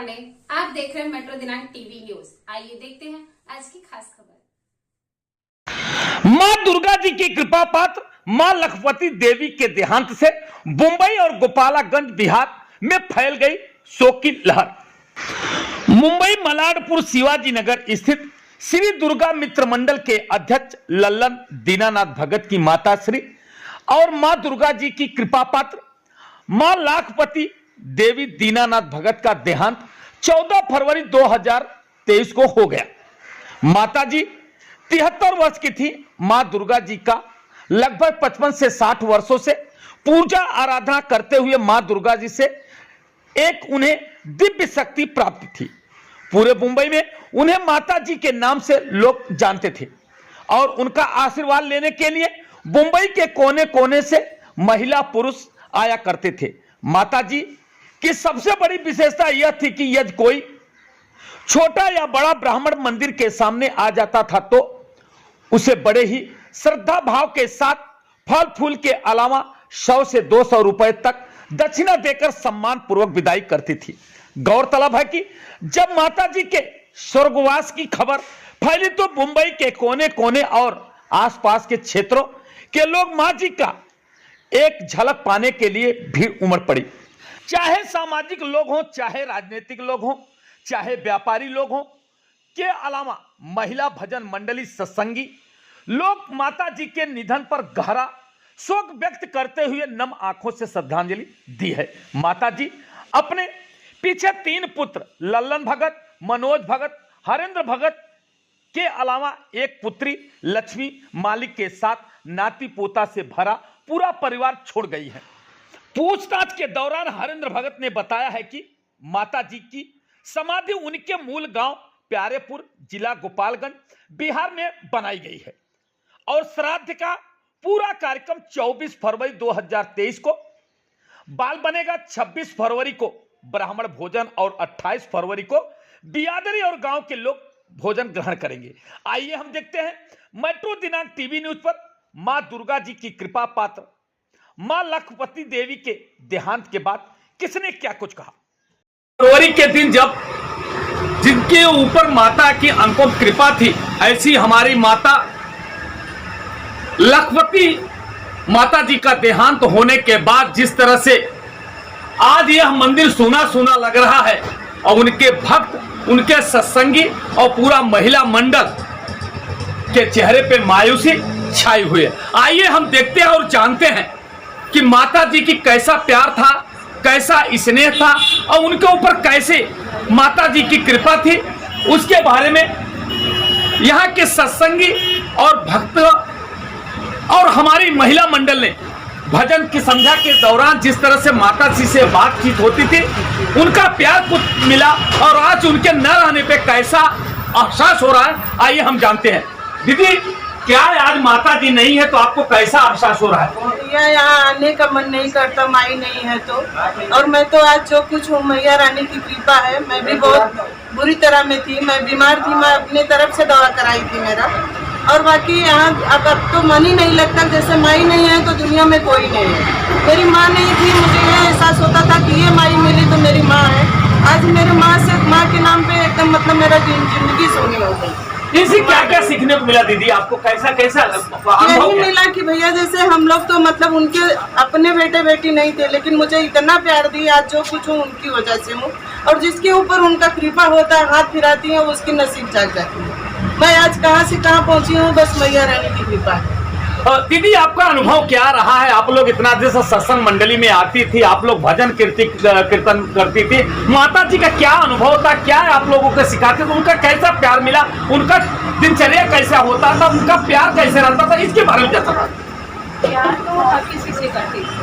पांडे, आप देख रहे हैं मेट्रो दिनांक टीवी न्यूज। आइए देखते हैं आज की खास खबर। मां दुर्गा जी की कृपा पात्र मां लखपति देवी के देहांत से मुंबई और गोपालगंज बिहार में फैल गई शोक की लहर। मुंबई मलाडपुर शिवाजी नगर स्थित श्री दुर्गा मित्र मंडल के अध्यक्ष लल्लन दीनानाथ भगत की माता श्री और मां दुर्गा जी की कृपा पात्र मां लाखपति देवी दीनानाथ भगत का देहांत 14 फरवरी 2023 को हो गया। माता जी 73 वर्ष की थी। मां दुर्गा जी का लगभग 55 से 60 वर्षों से पूजा आराधना करते हुए मां दुर्गा जी से एक उन्हें दिव्य शक्ति प्राप्त थी। पूरे मुंबई में उन्हें माता जी के नाम से लोग जानते थे और उनका आशीर्वाद लेने के लिए मुंबई के कोने कोने से महिला पुरुष आया करते थे। माता जी की सबसे बड़ी विशेषता यह थी कि यदि कोई छोटा या बड़ा ब्राह्मण मंदिर के सामने आ जाता था तो उसे बड़े ही श्रद्धा भाव के साथ फल फूल के अलावा 100 से 200 रुपए तक दक्षिणा देकर सम्मान पूर्वक विदाई करती थी। गौरतलब है कि जब माता जी के स्वर्गवास की खबर फैली तो मुंबई के कोने कोने और आसपास के क्षेत्रों के लोग मां जी का एक झलक पाने के लिए भीड़ उमड़ पड़ी। चाहे सामाजिक लोग हों, चाहे राजनीतिक लोग हों, चाहे व्यापारी लोग हों, के अलावा महिला भजन मंडली सत्संगी लोग माता जी के निधन पर गहरा शोक व्यक्त करते हुए नम आंखों से श्रद्धांजलि दी है। माता जी अपने पीछे 3 पुत्र लल्लन भगत, मनोज भगत, हरेंद्र भगत के अलावा एक पुत्री लक्ष्मी मालिक के साथ नाती पोता से भरा पूरा परिवार छोड़ गई है। पूछताछ के दौरान हरेंद्र भगत ने बताया है कि माता जी की समाधि उनके मूल गांव प्यारेपुर, जिला गोपालगंज, बिहार में बनाई गई है और श्राद्ध का पूरा कार्यक्रम 24 फरवरी 2023 को, बाल बनेगा 26 फरवरी को ब्राह्मण भोजन और 28 फरवरी को बियादरी और गांव के लोग भोजन ग्रहण करेंगे। आइए हम देखते हैं मेट्रो दिनांक टीवी न्यूज पर मां दुर्गा जी की कृपा पात्र मां लखपति देवी के देहांत के बाद किसने क्या कुछ कहा। फरवरी के दिन जब जिनके ऊपर माता की अनुपम कृपा थी, ऐसी हमारी माता लखपति माता जी का देहांत होने के बाद जिस तरह से आज यह मंदिर सूना सूना लग रहा है और उनके भक्त, उनके सत्संगी और पूरा महिला मंडल के चेहरे पे मायूसी छाई हुई है। आइए हम देखते हैं और जानते हैं कि माता जी की कैसा प्यार था, कैसा स्नेह था और उनके ऊपर कैसे माता जी की कृपा थी, उसके बारे में यहाँ के सत्संगी और भक्त और हमारी महिला मंडल ने भजन की संध्या के दौरान जिस तरह से माता जी से बातचीत होती थी, उनका प्यार कुछ मिला और आज उनके न रहने पे कैसा एहसास हो रहा है, आइए हम जानते हैं। दीदी, क्या है आज माता जी नहीं है तो आपको कैसा एहसास हो रहा है? यहाँ आने का मन नहीं करता, माई नहीं है तो। और मैं तो आज जो कुछ हूँ मैया रानी की कृपा है। मैं भी बहुत बुरी तरह में थी, मैं बीमार थी, मैं अपने तरफ से दवा कराई थी मेरा। और बाकी यहाँ अब तो मन ही नहीं लगता, जैसे माई नहीं है तो दुनिया में कोई नहीं है। मेरी माँ नहीं थी, मुझे यह एहसास होता था कि ये माई मिली तो मेरी माँ है। आज मेरे माँ के नाम पे एकदम मतलब मेरा जिंदगी सोनी हो गई। इसी क्या क्या सीखने को मिला दीदी आपको, कैसा कैसा यही मिला कि भैया जैसे हम लोग तो मतलब उनके अपने बेटे बेटी नहीं थे, लेकिन मुझे इतना प्यार दिया, आज जो कुछ हूँ उनकी वजह से हूँ। और जिसके ऊपर उनका कृपा होता है, हाथ फिराती है, उसकी नसीब जाग जाती है। मैं आज कहाँ से कहाँ पहुँची हूँ, बस मैया रानी की कृपा है। दीदी, आपका अनुभव क्या रहा है? आप लोग इतना देर से सत्संग मंडली में आती थी, आप लोग भजन कीर्तन करती थी, माता जी का क्या अनुभव था, क्या आप लोगों को सिखाते थे, उनका कैसा प्यार मिला, उनका दिनचर्या कैसा होता था, उनका प्यार कैसे रहता था, इसके बारे में क्या था? प्यार तो हर किसी से करती थी,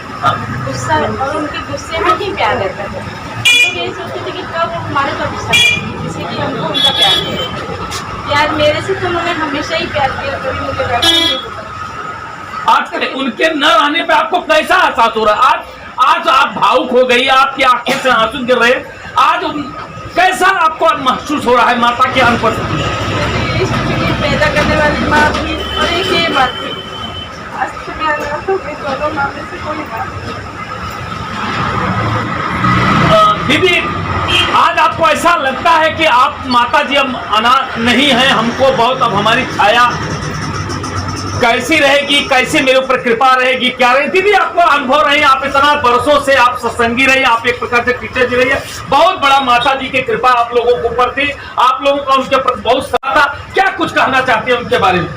गुस्सा और उनके गुस्से में ही प्यार रहता था। तो यही सोचते थे कि कब हमारे पर गुस्सा करेंगे, इसीलिए हमको उनका प्यार मिला। प्यार मेरे से तो उन्होंने हमेशा ही प्यार किया, कभी मुझे वैसा नहीं होता। आज उनके न रहने पे आपको कैसा एहसास हो रहा है? आज आप भावुक हो गई, आपकी आंखें से आंसू गिर रहे, आज कैसा आपको महसूस हो रहा है माता की अनुपस्थिति? पैदा करने वाली माँ थी और एक ये बात थी, आज तो दोनों माँ में से कोई बात। दीदी, आज आपको ऐसा लगता है कि आप माता जी अब अनाथ नहीं हैं, हमको बहुत अब हमारी छाया कैसी रहेगी, कैसे मेरे ऊपर कृपा रहेगी, क्या रहेगी? दीदी, आपको अनुभव रहे, आप इतना बरसों से आप सत्संगी रही, आप एक प्रकार से टीचर जी रही है, बहुत बड़ा माता जी की कृपा आप लोगों के ऊपर थी, आप लोगों का उनके प्रति बहुत साथ था। क्या कुछ कहना चाहते हैं उनके बारे में?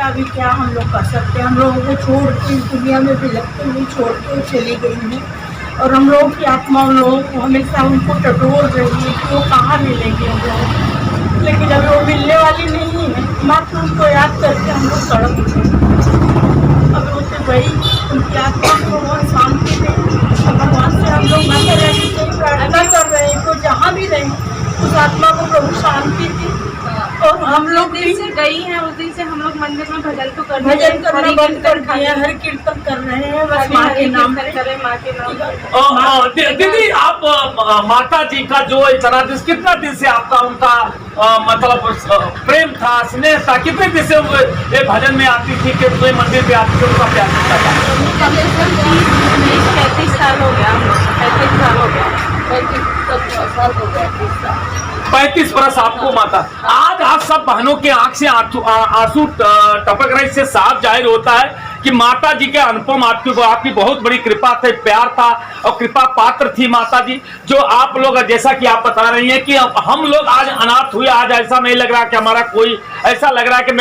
अभी क्या हम लोग कर सकते हैं, हम लोगों को छोड़ के इस दुनिया में बिलखते हुए छोड़ के चली गई हैं, और हम लोगों की आत्मा हम लोगों को हमेशा उनको टटोल रही है कि वो कहाँ मिलेंगे हम लोग, लेकिन अभी वो मिलने वाली नहीं है। मात्र उनको याद करके हम लोग सड़क अब रोते भाई उनकी आत्मा को बहुत शांति दे। भगवान से हम लोग माता रानी से प्रार्थना कर रहे हैं, तो जहाँ भी रहे उस आत्मा को प्रभु शांति दी। और हम लोग दिन से गई हैं, उस दिन से हम लोग मंदिर में भजन तो कर भजन करना बंद कर दिया, हर कीर्तन कर रहे हैं, बस माँ के नाम करें, माँ के नाम। दीदी, आप माता जी का जो इतना दिन, कितना दिन से आपका उनका मतलब प्रेम था, स्नेह था, कितने दिन से ये भजन में आती थी, कितने मंदिर पे आती थी, उनका प्यार मिलता था? 35 साल हो गया, 35 साल हो गया, 35 बरस आपको माता। आज आप सब बहनों के आंख से आंसू टपक रहे, इससे साफ जाहिर होता है कि माता जी के अनुपम आपकी बहुत बड़ी कृपा थी, प्यार था और कृपा पात्र थी माता जी, जो आप लोग जैसा कि आप बता रही हैं कि हम लोग आज अनाथ हुए, आज ऐसा नहीं लग रहा कि हमारा कोई, ऐसा लग रहा है कि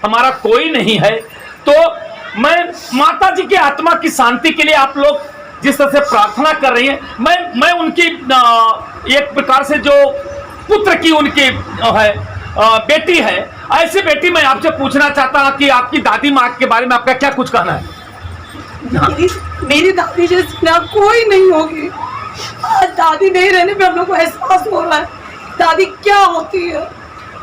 हमारा कोई नहीं है। तो मैं माता जी की आत्मा की शांति के लिए आप लोग जिस तरह से प्रार्थना कर रही हैं, मैं उनकी एक प्रकार से जो पुत्र की उनकी है बेटी है, ऐसी बेटी मैं आपसे पूछना चाहता हूं कि आपकी दादी माँ के बारे में आपका क्या कुछ कहना है? मेरी दादी जैसी ना कोई नहीं होगी। आज दादी नहीं रहने पे हम लोग को एहसास हो रहा है दादी क्या होती है।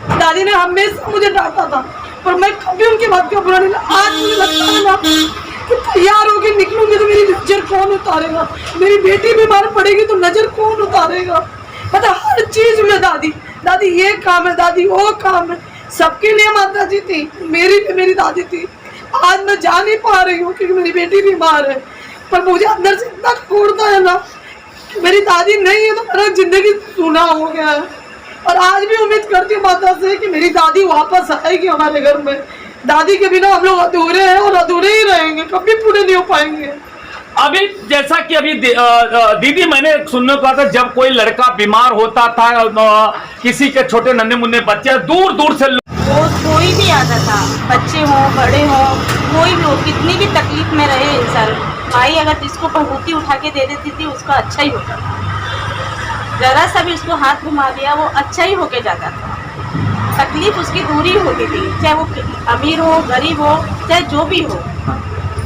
दादी ने हमेशा मुझे डांटा था, पर मैं कभी उनकी बात का बुरा नहीं। आज मुझे लगता है ना कि तैयार होकर निकलूंगी तो मेरी नजर कौन उतारेगा, मेरी बेटी बीमार पड़ेगी तो नजर कौन उतारेगा। मतलब हर चीज में दादी ये काम है, दादी वो काम है, सबके लिए माता जी थी, मेरी दादी थी। आज मैं जा नहीं पा रही हूँ क्योंकि मेरी बेटी बीमार है, पर मुझे अंदर से इतना खोड़ता है ना कि मेरी दादी नहीं है तो मेरा जिंदगी सूना हो गया है। और आज भी उम्मीद करती हूँ माता से कि मेरी दादी वापस आएगी हमारे घर में। दादी के बिना हम लोग अधूरे हैं और अधूरे ही रहेंगे, कभी पूरे नहीं हो पाएंगे। अभी जैसा कि अभी दीदी मैंने सुनने को आता, जब कोई लड़का बीमार होता था, किसी के छोटे नन्हे मुन्ने बच्चे दूर दूर से कोई भी आता था, बच्चे हो बड़े हो, कोई भी हो, कितनी भी तकलीफ में रहे इंसान, माई अगर इसको भभूति उठा के दे देती थी उसका अच्छा ही होता था। जरा सा भी उसको हाथ घुमा दिया वो अच्छा ही होके जाता था, तकलीफ उसकी दूरी होती थी, चाहे वो अमीर हो गरीब हो, चाहे जो भी हो,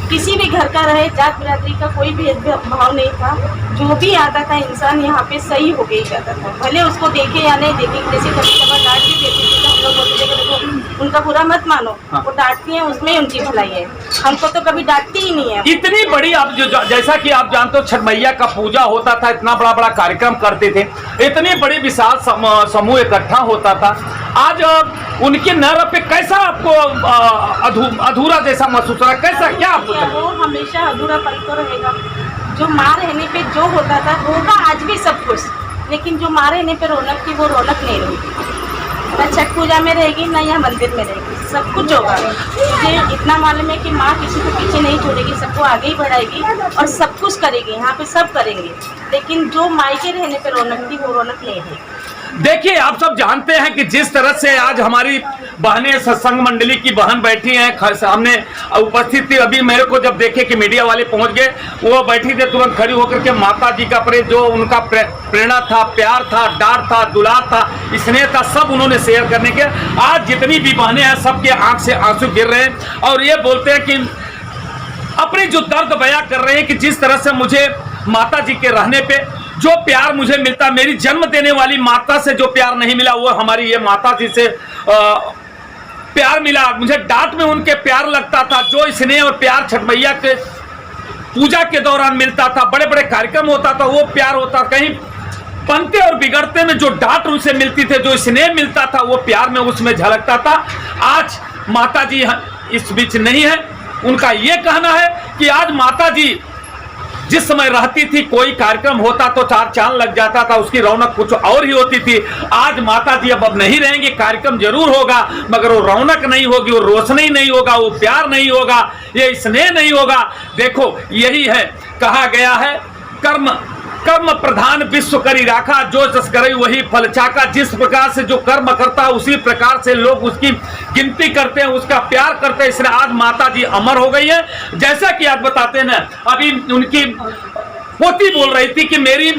किसी भी घर का रहे, जात बिरादरी का कोई भी भाव नहीं था। जो भी आता था इंसान यहाँ पे सही हो गई जाता था, भले उसको देखे या नहीं देखे। जैसे कभी कभार डांट भी देती थी तो हम लोग बोलते थे देखो उनका बुरा मत मानो, वो डांटती है उसमें ही उनकी भलाई है, हमको तो कभी डांटती ही नहीं है। इतनी बड़ी आप जैसा कि आप जानते हो छठ मैया का पूजा होता था, इतना बड़ा बड़ा कार्यक्रम करते थे, इतनी बड़ी विशाल समूह इकट्ठा होता था। आज उनके न रह पे कैसा आपको अधूरा जैसा महसूस हो रहा है, कैसा क्या आपको? वो हमेशा अधूरापन तो रहेगा। जो माँ रहने पे जो होता था होगा आज भी सब कुछ, लेकिन जो माँ रहने पे रौनक थी वो रौनक नहीं रहेगी। ना छठ पूजा में रहेगी ना यहाँ मंदिर में रहेगी, सब कुछ होगा। मुझे इतना मालूम है कि माँ किसी को पीछे नहीं छोड़ेगी, सबको आगे ही बढ़ाएगी और सब कुछ करेगी, यहाँ पे सब करेंगे। लेकिन जो माई के रहने पे रौनक थी वो रौनक नहीं रहेगी। देखिए, आप सब जानते हैं कि जिस तरह से आज हमारी बहनें सत्संग मंडली की बहन बैठी हैं, सामने उपस्थित थी। अभी मेरे को जब देखे कि मीडिया वाले पहुंच गए, वो बैठी थी, तुरंत खड़ी होकर के माता जी का जो उनका प्रेरणा था, प्यार था, डांट था, दुलार था, स्नेह था, सब उन्होंने शेयर करने के। आज जितनी भी बहनें हैं सबके आंख से आंसू गिर रहे हैं और ये बोलते हैं कि अपनी जो दर्द बयां कर रहे हैं कि जिस तरह से मुझे माता जी के रहने पे जो प्यार मुझे मिलता, मेरी जन्म देने वाली माता से जो प्यार नहीं मिला वो हमारी ये माता जी से प्यार मिला। मुझे डांट में उनके प्यार लगता था, जो स्नेह और प्यार छठ मैया के पूजा के दौरान मिलता था, बड़े बड़े कार्यक्रम होता था, वो प्यार होता। कहीं बनते और बिगड़ते में जो डांट उनसे मिलती थी, जो स्नेह मिलता था, वो प्यार में उसमें झलकता था। आज माता जी इस बीच नहीं है। उनका ये कहना है कि आज माता जी जिस समय रहती थी कोई कार्यक्रम होता तो चार चांद लग जाता था, उसकी रौनक कुछ और ही होती थी। आज माता जी अब नहीं रहेंगे, कार्यक्रम जरूर होगा मगर वो रौनक नहीं होगी, वो रोशनी नहीं होगा, वो प्यार नहीं होगा, ये स्नेह नहीं होगा। देखो यही है, कहा गया है कर्म कर्म प्रधान विश्व करी राखा, जो जस करे वही फल चाका। जिस प्रकार से जो कर्म करता है उसी प्रकार से लोग उसकी गिनती करते हैं, उसका प्यार करते हैं। इसलिए आज माता जी अमर हो गई है। जैसा कि आज बताते हैं ना, अभी उनकी पोती बोल रही थी कि मेरी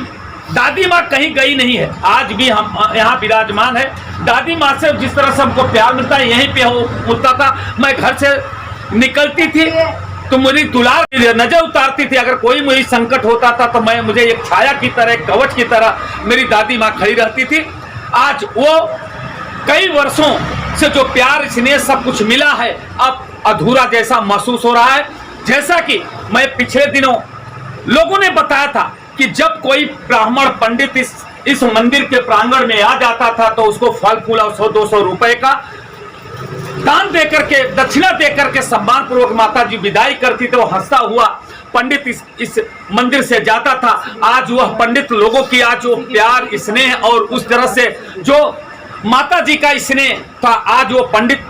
दादी माँ कहीं गई नहीं है, आज भी हम यहाँ विराजमान है। दादी माँ से जिस तरह से हमको प्यार मिलता है यहीं पे होता था। मैं घर से निकलती थी तो मेरी दुलार नजर उतारती थी, अगर कोई मुझे संकट होता था तो मुझे एक छाया की तरह, एक कवच की तरह मेरी दादी माँ खड़ी रहती थी। आज वो कई वर्षों से जो प्यार स्नेह सब कुछ मिला है अब अधूरा जैसा महसूस हो रहा है। जैसा कि मैं पिछले दिनों लोगों ने बताया था कि जब कोई ब्राह्मण पंडित इस मंदिर के प्रांगण में आ जाता था तो उसको फल फूल और 100-200 रुपए का दान देकर के, दक्षिणा देकर के सम्मान पूर्वक माता जी विदाई करती थी। वो हंसता हुआ पंडित इस मंदिर से जाता था। आज वह पंडित लोगों की आज वो प्यार स्नेह और उस तरह से जो माता जी का स्नेह था, आज वो पंडित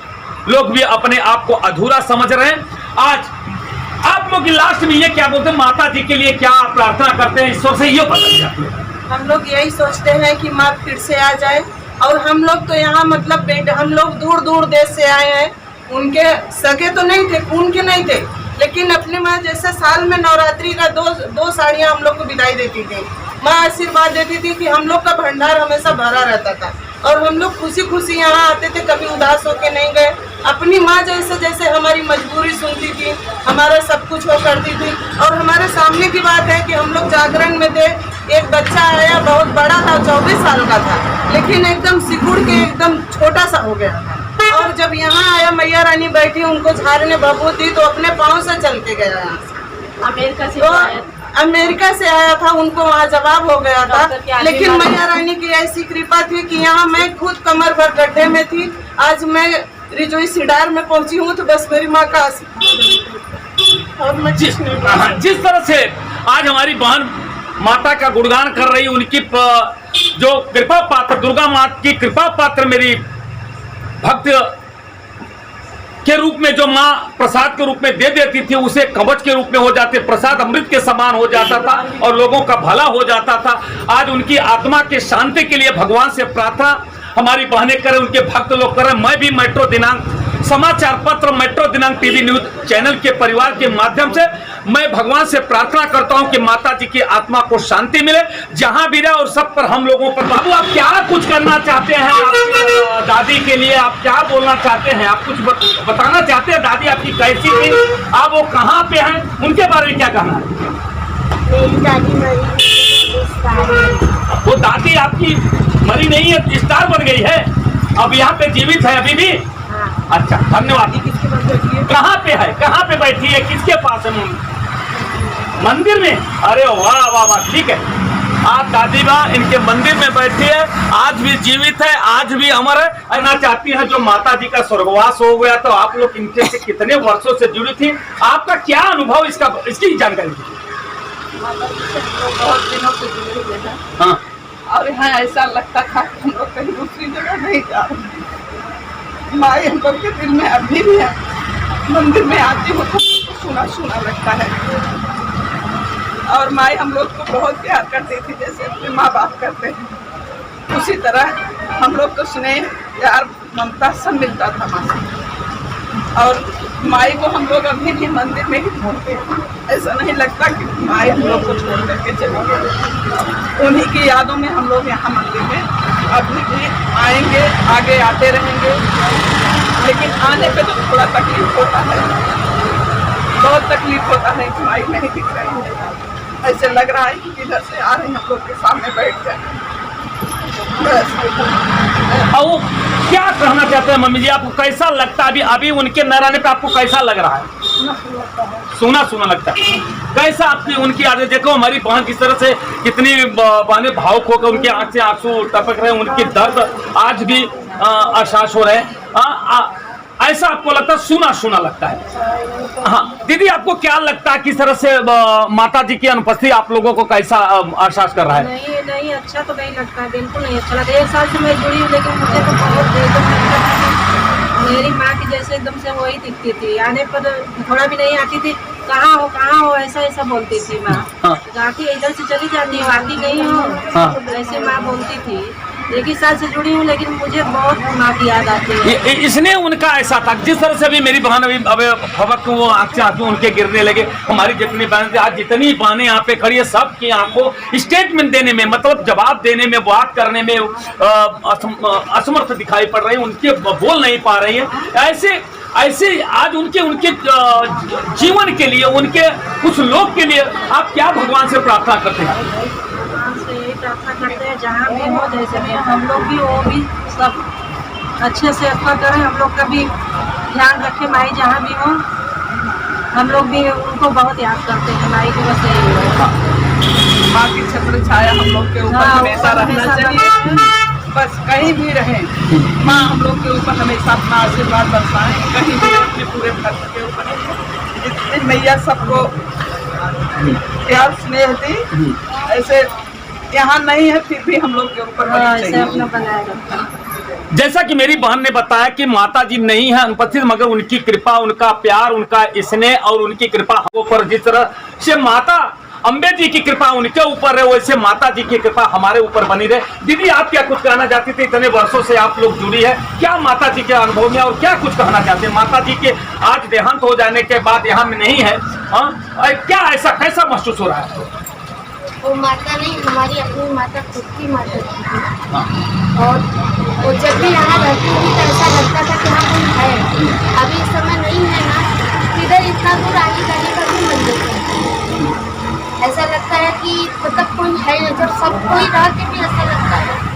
लोग भी अपने आप को अधूरा समझ रहे हैं। आज आप लोग लास्ट में ये क्या बोलते हैं, माता जी के लिए क्या प्रार्थना करते हैं, ईश्वर से ये बताइए। हम लोग यही सोचते हैं कि माँ फिर से आ जाए। और हम लोग तो यहाँ मतलब बेटे, हम लोग दूर दूर देश से आए हैं, उनके सगे तो नहीं थे, खून के नहीं थे, लेकिन अपनी माँ जैसे साल में नवरात्रि का दो साड़ियाँ हम लोग को विदाई देती थी। माँ आशीर्वाद देती थी कि हम लोग का भंडार हमेशा भरा रहता था और हम लोग खुशी खुशी यहाँ आते थे, कभी उदास होके नहीं गए। अपनी माँ जैसे जैसे हमारी मजबूरी सुनती थी, हमारा सब कुछ वो करती थी। और हमारे सामने की बात है कि हम लोग जागरण में थे, एक बच्चा आया, बहुत बड़ा था, 24 साल का था, लेकिन एकदम सिकुड़ के एकदम छोटा सा हो गया। और जब यहाँ आया, मैया रानी बैठी, उनको झाड़ने भभूति तो अपने पाँव से चल के गया यहाँ से। अमेरिका से आया था, उनको वहाँ जवाब हो गया था। लेकिन मैया रानी की ऐसी कृपा थी कि यहाँ मैं खुद कमर भर गड्ढे में थी, आज मैं रिजोई सिडार में पहुंची हूँ, तो बस मेरी माँ का और मैं जिस तरह से आज हमारी बहन माता का गुणगान कर रही, उनकी जो कृपा पात्र, दुर्गा माँ की कृपा पात्र मेरी भक्त के रूप में जो माँ प्रसाद के रूप में दे देती थी, उसे कवच के रूप में हो जाते, प्रसाद अमृत के समान हो जाता था और लोगों का भला हो जाता था। आज उनकी आत्मा के शांति के लिए भगवान से प्रार्थना हमारी बहनें करें, उनके भक्त लोग करें। मैं भी मेट्रो दिनांक समाचार पत्र, मेट्रो दिनांक टीवी न्यूज चैनल के परिवार के माध्यम से मैं भगवान से प्रार्थना करता हूं कि माता जी की आत्मा को शांति मिले जहां भी रहे और सब पर हम लोगों पर। बाबू, आप क्या कुछ करना चाहते हैं आप दादी के लिए, आप क्या बोलना चाहते हैं, आप कुछ बताना चाहते हैं? दादी आपकी कैसी थी, आप वो कहाँ पे हैं, उनके बारे में क्या कहना है? मेरी दादी मरी, वो दादी आपकी मरी नहीं है, स्टार बन गई है, अब यहाँ पे जीवित है अभी भी? हाँ। अच्छा, धन्यवाद। कहाँ पे है, कहाँ पे बैठी है, किसके पास है? मंदिर में? अरे वाह वाह वाह, ठीक है। आज दादी माँ इनके मंदिर में बैठी है, आज भी जीवित है, आज भी अमर है। कहना चाहती है जो माता जी का स्वर्गवास हो गया, तो आप लोग इनके से कितने वर्षों से जुड़ी थी, आपका क्या अनुभव इसकी जानकारी दीजिए। बहुत दिनों से जुड़े हुए हैं। हाँ। और यहाँ ऐसा लगता था कि हम लोग कहीं दूसरी जगह नहीं जा रहे। माई हम लोग के दिल में अभी भी है, मंदिर में आती हूँ तो सुना सुना लगता है। और माई हम लोग को बहुत प्यार करती थी, जैसे अपने माँ बाप करते हैं, उसी तरह हम लोग को स्नेह प्यार ममता सब मिलता था माँ से। और माई को हम लोग अभी भी मंदिर में ही ढूंढते हैं, ऐसा नहीं लगता कि माई हम लोग को छोड़ करके चले गए। उन्हीं की यादों में हम लोग यहाँ मंदिर में अभी भी आएंगे, आगे आते रहेंगे। लेकिन आने पे तो थोड़ा तकलीफ होता है, बहुत तकलीफ होता है कि माई नहीं दिख रही है। ऐसे लग रहा है कि किधर से आ रहे हैं, हम लोग के सामने बैठ गए। और क्या कहना चाहते हैं मम्मी जी, आपको कैसा लगता है अभी उनके न रहने पे आपको कैसा लग रहा है? सुना सुना लगता है। कैसा आपकी उनकी आदत, देखो हमारी बहन किस तरह से कितनी बहनें भावुक होकर उनके आंख से आंसू टपक रहे हैं, उनकी दर्द आज भी एहसास हो रहे हैं। ऐसा आपको लगता है, सुना सुना लगता है। हाँ दीदी, आपको क्या लगता है किस तरह से माता जी की अनुपस्थिति आप लोगों को कैसा एहसास कर रहा है? नहीं नहीं, अच्छा तो नहीं लगता है, बिल्कुल नहीं अच्छा लगता। 1 साल से मैं जुड़ी हूँ, लेकिन मुझे तो बहुत मेरी माँ की जैसे एकदम से वही दिखती थी। आने पर थोड़ा भी नहीं आती थी, कहाँ हो ऐसा ऐसा बोलती थी माँ। आती इधर से चली जाती हूँ, आती गई हूँ, ऐसे माँ बोलती थी। 1 साल से जुड़ी हूँ, लेकिन मुझे बहुत माँ की याद आती है। इसने उनका ऐसा था, जिस तरह से अभी मेरी बहन अभी फबक वो आँख से आंसू उनके गिरने लगे। हमारी जितनी बहन थी, आज जितनी बहनें यहाँ पे खड़ी है, सबकी आंखों स्टेटमेंट देने में, मतलब जवाब देने में, बात करने में असमर्थ दिखाई पड़ रही है, उनके बोल नहीं पा रही है। ऐसे आज उनके जीवन के लिए, उनके कुछ लोग के लिए आप क्या भगवान से प्रार्थना करते हैं? भगवान से यही प्रार्थना करते हैं, जहाँ भी हो, जैसे भी हम लोग भी, वो भी सब अच्छे से अच्छा करें, हम लोग का भी ध्यान रखें। माई जहाँ भी हो, हम लोग भी उनको बहुत याद करते हैं। माई की बस यही है, माँ की छत्र छाया हम लोग के ऊपर हमेशा रहना चाहिए। बस कहीं भी रहें, माँ हम लोग के ऊपर हमेशा अपना आशीर्वाद बरसाएं। कहीं भी अपने पूरे भक्त के ऊपर, जितने मैया सबको प्यार स्नेह दी, ऐसे यहाँ नहीं है, फिर भी हम लोग के ऊपर ऐसे अपना बनाए रखता है। जैसा कि मेरी बहन ने बताया कि माता जी नहीं है अनुपस्थित, मगर उनकी कृपा, उनका प्यार, उनका स्नेह और उनकी कृपा हम पर, जिस तरह से माता अम्बे जी की कृपा उनके ऊपर है, वैसे माता जी की कृपा हमारे ऊपर बनी रहे। दीदी, आप क्या कुछ कहना चाहती थी? इतने वर्षों से आप लोग जुड़ी है, क्या माता जी के अनुभव में, और क्या कुछ कहना चाहते हैं? माता जी के आज देहांत हो जाने के बाद यहाँ में नहीं है, क्या ऐसा कैसा महसूस हो रहा है? वो माता नहीं, हमारी अपनी माता, खुद की माता थी। और वो जब भी यहाँ रहती थी तो ऐसा लगता था कि हाँ कोई है। अभी इस समय नहीं है ना, इधर इतना दूर आने जाने का भी मन नहीं है। ऐसा लगता है कि मतलब कोई है, जब सब कोई रह के भी ऐसा लगता है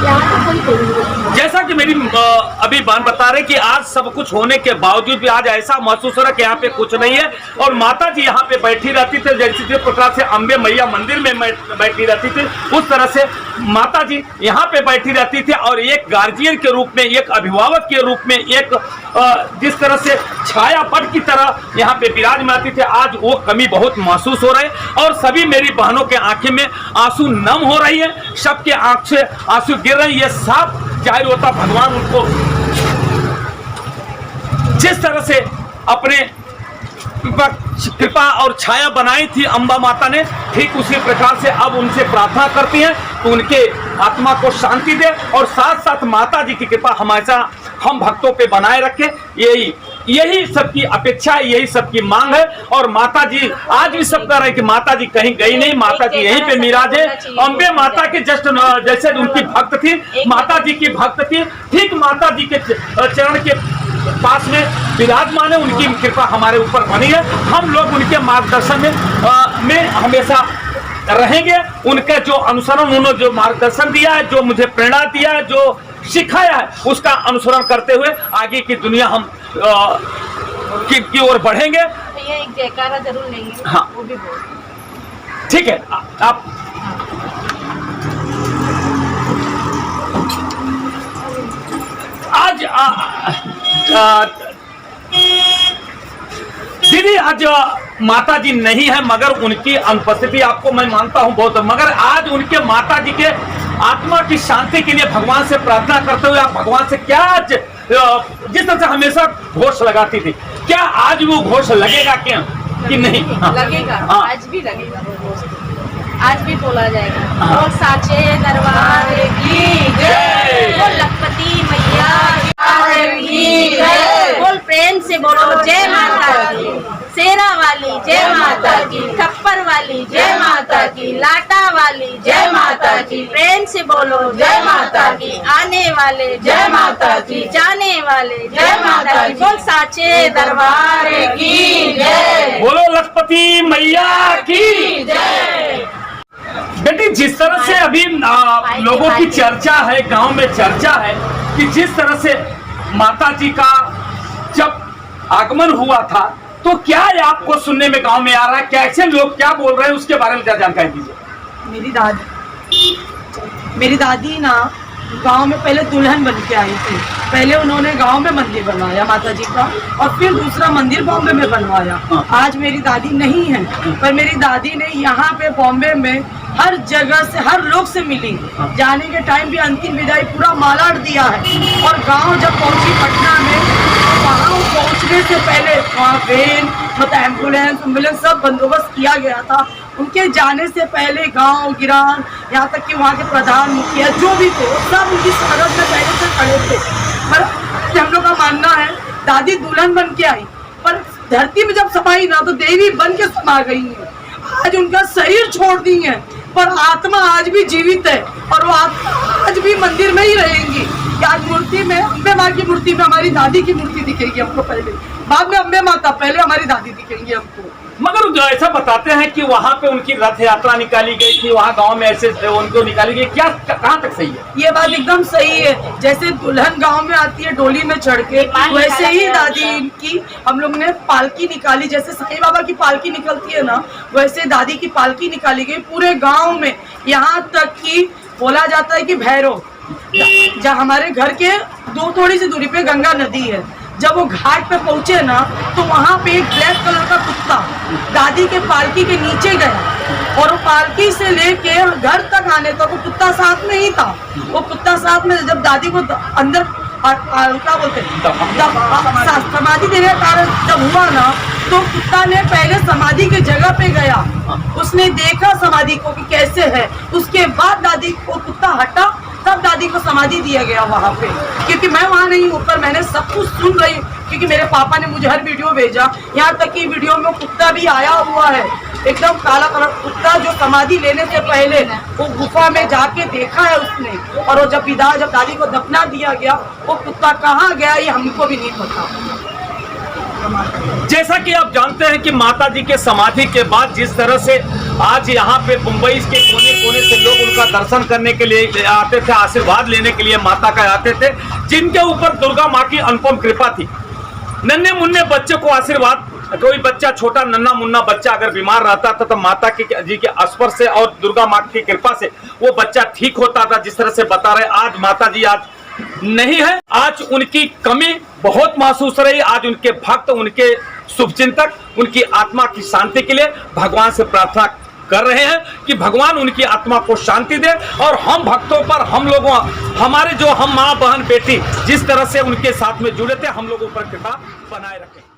यहाँ तो कोई नहीं। जैसा कि मेरी अभी बहन बता रहे कि आज सब कुछ होने के बावजूद भी आज ऐसा महसूस हो रहा है कि यहाँ पे कुछ नहीं है, और माता जी यहाँ पे बैठी रहती थी, जैसे जिस प्रकार से अम्बे मैया मंदिर में बैठी रहती थी, उस तरह से माता जी यहाँ पे बैठी रहती थी, और एक गार्जियन के रूप में, एक अभिभावक के रूप में, एक जिस तरह से छाया पट की तरह यहाँ पे विराजमान आती थी। आज वो कमी बहुत महसूस हो रही है, और सभी मेरी बहनों के आंखें में आंसू नम हो रही है, सबके आंख से आंसू गिर रहे हैं। ये साफ जाहिर होता भगवान उनको जिस तरह से अपने कृपा और छाया बनाई थी अम्बा माता ने, ठीक उसी प्रकार से अब उनसे प्रार्थना करती हैं तो उनके आत्मा को शांति दे, और साथ साथ माता जी की कृपा हमेशा हम भक्तों पे बनाए रखे। यही सबकी अपेक्षा है, यही सबकी मांग है। और माता जी आज भी सब कह रहे हैं कि माता जी कहीं गई नहीं, माता जी यहीं पे विराज है। अम्बे माता के जस्ट जैसे उनकी भक्त थी, माता जी की भक्त थी, ठीक माता जी के चरण के पास में विराजमान है। उनकी कृपा हमारे ऊपर बनी है, हम लोग उनके मार्गदर्शन में हमेशा रहेंगे। उनका जो अनुसरण, उन्होंने जो मार्गदर्शन दिया है, जो मुझे प्रेरणा दिया है, जो सिखाया है, उसका अनुसरण करते हुए आगे की दुनिया हम की ओर बढ़ेंगे। ये एक जयकारा जरूर लेंगे। हाँ, वो भी बोल। ठीक है। आप आज दीदी, आज माता जी नहीं है, मगर उनकी अनुपस्थिति आपको मैं मानता हूं बहुत, मगर आज उनके माता जी के आत्मा की शांति के लिए भगवान से प्रार्थना करते हुए आप भगवान से क्या, जिस तरह से हमेशा घोष लगाती थी, क्या आज वो घोष लगेगा क्या कि नहीं? लगेगा। हाँ। आज भी लगेगा वो घोष, आज भी बोला जाएगा। बोल साचे दरबार की जय, बोल लखपति मैया की जय, बोल प्रेम से बोलो जय माता की, शेरा वाली जय माता की, खप्पर वाली जय माता की, लाटा वाली जय माता की, प्रेम से बोलो जय माता की, आने वाले जय माता की, जाने वाले जय माता की, बोल साचे दरबार की जय, बोलो लखपति मैया की जय। बेटी, जिस तरह से अभी लोगों की चर्चा है, गांव में चर्चा है कि जिस तरह से माता जी का जब आगमन हुआ था, तो क्या आपको सुनने में गांव में आ रहा है, कैसे लोग क्या बोल रहे हैं, उसके बारे में क्या जानकारी दीजिए। मेरी दादी ना गांव में पहले दुल्हन बन के आई थी। पहले उन्होंने गांव में मंदिर बनवाया माता जी का, और फिर दूसरा मंदिर बॉम्बे में बनवाया। आज मेरी दादी नहीं है, पर मेरी दादी ने यहाँ पे बॉम्बे में हर जगह से, हर लोग से मिली। जाने के टाइम भी अंतिम विदाई पूरा मालाड दिया है। और गांव जब पहुंची पटना में, तो वहाँ पहुंचने से पहले वहाँ वेन, मतलब एम्बुलेंस सब बंदोबस्त किया गया था। उनके जाने से पहले गांव गिरान, यहाँ तक कि वहाँ के प्रधान, मुखिया जो भी थे, वो सब उनकी स्वागत में पहले से खड़े थे। पर हम लोग का मानना है दादी दुल्हन बन के आई, पर धरती में जब समाई ना तो देवी बन के समा गई है। आज उनका शरीर छोड़ दी है, पर आत्मा आज भी जीवित है, और वो आत्मा आज भी मंदिर में ही रहेंगी। आज मूर्ति में, अम्बे माँ की मूर्ति में हमारी दादी की मूर्ति दिखेगी हमको पहले, बाद में अम्बे माता, पहले हमारी दादी दिखेंगी हमको। मगर जो ऐसा बताते हैं कि वहाँ पे उनकी रथ यात्रा निकाली गई थी, वहाँ गांव में ऐसे उनको निकाली गई, क्या कहाँ तक सही है? ये बात एकदम सही है। जैसे दुल्हन गांव में आती है डोली में चढ़ के, वैसे ही दादी की हम लोग ने पालकी निकाली। जैसे साईं बाबा की पालकी निकलती है ना, वैसे दादी की पालकी निकाली गई पूरे गाँव में। यहाँ तक कि बोला जाता है कि भैरव, जहाँ हमारे घर के थोड़ी सी दूरी पे गंगा नदी है, जब वो घाट पे पहुंचे ना, तो वहाँ पे एक ब्लैक कलर का कुत्ता दादी के पालकी के नीचे गया, और वो पालकी से लेके घर तक आने तक वो कुत्ता साथ में ही था। वो कुत्ता साथ में, जब दादी को अंदर क्या बोलते समाधि देने का कारण जब हुआ ना, तो कुत्ता ने पहले समाधि के जगह पे गया, उसने देखा समाधि को कि कैसे है। उसके बाद दादी को कुत्ता हटा, तब दादी को समाधि दिया गया वहाँ पे। क्योंकि मैं वहाँ नहीं हूँ, पर मैंने सब कुछ सुन रही हूँ, क्योंकि मेरे पापा ने मुझे हर वीडियो भेजा। यहाँ तक कि वीडियो में कुत्ता भी आया हुआ है, एकदम काला कलर कुत्ता, जो समाधि लेने से पहले वो गुफा में जाके देखा है उसने। और वो जब दादी को दफना दिया गया, वो कुत्ता कहाँ गया ये हमको भी नहीं पता। जैसा कि आप जानते हैं कि माता जी के समाधि के बाद जिस तरह से आज यहाँ पे मुंबई के कोने कोने से लोग उनका दर्शन करने के लिए आते थे, आशीर्वाद लेने के लिए माता का आते थे, जिनके ऊपर दुर्गा माँ की अनुपम कृपा थी। नन्हे मुन्ने बच्चे को आशीर्वाद, कोई बच्चा छोटा नन्हा मुन्ना बच्चा अगर बीमार रहता था तो माता जी के स्पर्श से और दुर्गा माँ की कृपा से वो बच्चा ठीक होता था। जिस तरह से बता रहे, आज माता जी आज नहीं है, आज उनकी कमी बहुत महसूस रही। आज उनके भक्त, उनके शुभचिंतक उनकी आत्मा की शांति के लिए भगवान से प्रार्थना कर रहे हैं कि भगवान उनकी आत्मा को शांति दे, और हम भक्तों पर, हम लोगों, हमारे जो हम माँ बहन बेटी जिस तरह से उनके साथ में जुड़े थे, हम लोगों पर कृपा बनाए रखें।